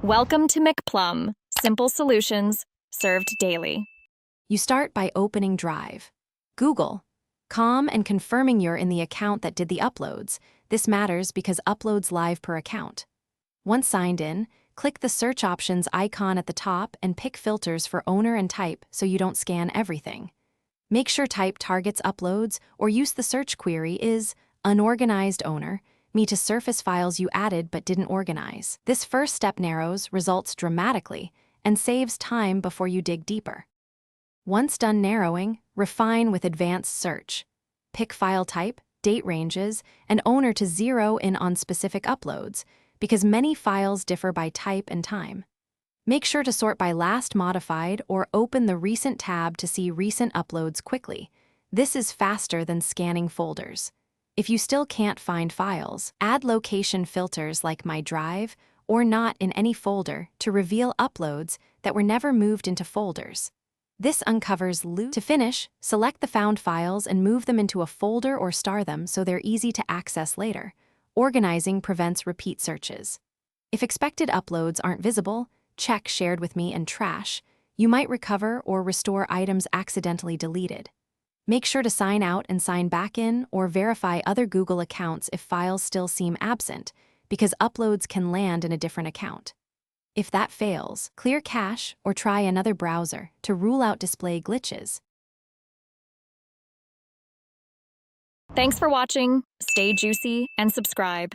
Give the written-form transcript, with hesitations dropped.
Welcome to McPlum, simple solutions served daily. You start by opening Drive. Google. And confirming you're in the account that did the uploads. This matters because uploads live per account. Once signed in, click the search options icon at the top and pick filters for owner and type so you don't scan everything. Make sure type targets uploads or use the search query is unorganized owner, to surface files you added but didn't organize. This first step narrows results dramatically and saves time before you dig deeper. Once done narrowing, refine with advanced search. Pick file type, date ranges, and owner to zero in on specific uploads, because many files differ by type and time. Make sure to sort by last modified or open the Recent tab to see recent uploads quickly. This is faster than scanning folders. If you still can't find files, add location filters like My Drive or Not in any folder to reveal uploads that were never moved into folders. This uncovers loot. To finish, select the found files and move them into a folder or star them so they're easy to access later. Organizing prevents repeat searches. If expected uploads aren't visible, check Shared with Me and Trash. You might recover or restore items accidentally deleted. Make sure to sign out and sign back in or verify other Google accounts if files still seem absent, because uploads can land in a different account. If that fails, clear cache or try another browser to rule out display glitches. Thanks for watching. Stay juicy and subscribe.